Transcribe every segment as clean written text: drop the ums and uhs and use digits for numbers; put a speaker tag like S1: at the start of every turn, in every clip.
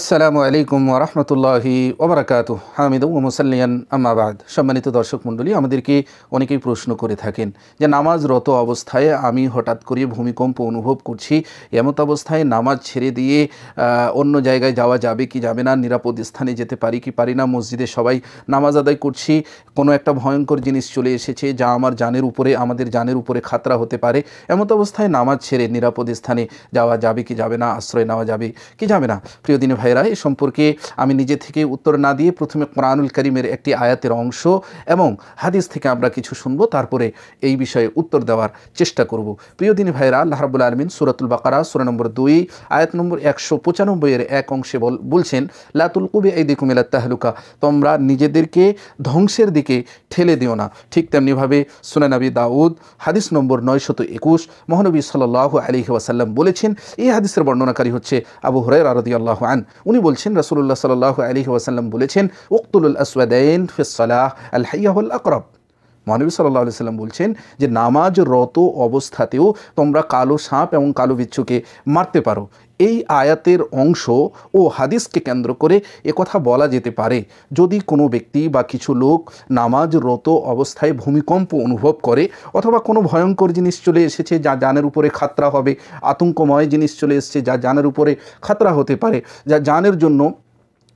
S1: আসসালামু আলাইকুম ওয়া রাহমাতুল্লাহি ওয়া বারাকাতুহু হামিদু ওয়া মুসাল্লিয়ান আম্মা বাদ। সম্মানিত দর্শক মণ্ডলী, আমাদেরকে অনেকেই প্রশ্ন করে থাকেন যে নামাজরত অবস্থায় আমি হঠাৎ করে ভূমিকম্প অনুভব করছি, এমত অবস্থায় নামাজ ছেড়ে দিয়ে অন্য জায়গায় যাওয়া যাবে কি যাবে না, নিরাপদ স্থানে যেতে পারি কি পারি না, মসজিদে সবাই নামাজ আদায় করছি, কোনো একটা ভয়ঙ্কর জিনিস চলে এসেছে যা আমাদের জানের উপরে খাতরা হতে পারে, এমত অবস্থায় নামাজ ছেড়ে নিরাপদ স্থানে যাওয়া যাবে কি যাবে না, আশ্রয় নেওয়া যাবে কি যাবে না। প্রিয় দিনী ভাইরা, এ সম্পর্কে আমি নিজে থেকে উত্তর না দিয়ে প্রথমে কোরআনুল কারীমের একটি আয়াতের অংশ এবং হাদিস থেকে আমরা কিছু শুনবো, তারপরে এই বিষয়ে উত্তর দেওয়ার চেষ্টা করব। প্রিয় দিনী ভাইরা, আল্লাহ রাব্বুল আলামিন সূরাতুল বাকারা সূরা নম্বর 2 আয়াত নম্বর 195 এর এক অংশে বলছেন, লা তুলকু বিআইদিকুম ইলা তাহলুকা, তোমরা নিজেদেরকে ধ্বংসের দিকে ঠেলে দিও না। ঠিক তেমনিভাবে সুনান নবী দাউদ হাদিস নম্বর 921 মহানবী সাল্লাল্লাহু আলাইহি ওয়াসাল্লাম বলেছেন, এই হাদিসের বর্ণনাকারী হচ্ছে আবু হুরায়রা রাদিয়াল্লাহু আনহু। উনি বলছেন, রাসূলুল্লাহ সাল্লাল্লাহু আলাইহি ওয়াসাল্লাম বলেছেন, উকতুলুল আসওয়াদাইন ফিস সালাহ আল হাইয়া ওয়াল আকরাব। মহানবী সাল্লাল্লাহু আলাইহি ওয়াসাল্লাম বলছেন যে নামাজরত অবস্থাতেও তোমরা কালো সাপ এবং কালো বিচ্ছুকে মারতে পারো। এই আয়াতের অংশ ও হাদিসকে কেন্দ্র করে একথা বলা যেতে পারে, যদি কোনো ব্যক্তি বা কিছু লোক নামাজরত অবস্থায় ভূমিকম্প অনুভব করে অথবা কোনো ভয়ঙ্কর জিনিস চলে এসেছে যা জানের উপরে খাতরা হবে, আতঙ্কময় জিনিস চলে এসেছে যা জানের উপরে খাতরা হতে পারে, যা জানের জন্য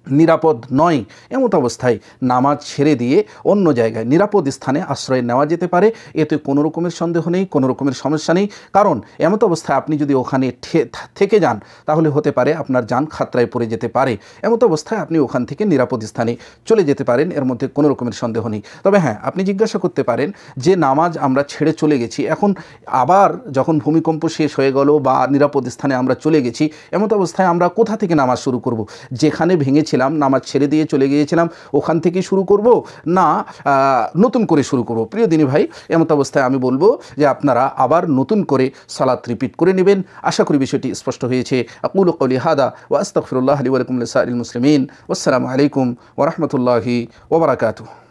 S1: নিরাপদ নয়, এমত অবস্থায় নামাজ ছেড়ে দিয়ে অন্য জায়গায় নিরাপদ স্থানে আশ্রয় নেওয়া যেতে পারে। এতে কোনো রকমের সন্দেহ নেই, কোনো রকমের সমস্যা নেই। কারণ এমত অবস্থায় আপনি যদি ওখানে থেকে যান তাহলে হতে পারে আপনার জান খাতরায় পড়ে যেতে পারে। এমত অবস্থায় আপনি ওখান থেকে নিরাপদ স্থানে চলে যেতে পারেন, এর মধ্যে কোনো রকমের সন্দেহ নেই। তবে হ্যাঁ, আপনি জিজ্ঞাসা করতে পারেন যে নামাজ আমরা ছেড়ে চলে গেছি, এখন আবার যখন ভূমিকম্প শেষ হয়ে গেল বা নিরাপদ স্থানে আমরা চলে গেছি, এমত অবস্থায় আমরা কোথা থেকে নামাজ শুরু করব? যেখানে ভেঙেছিলাম, নামাজ ছেড়ে দিয়ে চলে গিয়েছিলাম, ওখান থেকে শুরু করব না নতুন করে শুরু করব? প্রিয় দিনী ভাই, এমত অবস্থায় আমি বলবো যে আপনারা আবার নতুন করে সালাত রিপিট করে নেবেন। আশা করি বিষয়টি স্পষ্ট হয়েছে। আকুলু কওলি হাদা ওয়া আস্তাগফিরুল্লাহ লি ওয়া লাকুম লিসাইরিল মুসলিমিন। ওয়াসসালামু আলাইকুম ওয়া রাহমাতুল্লাহি ওয়া বারাকাতুহু।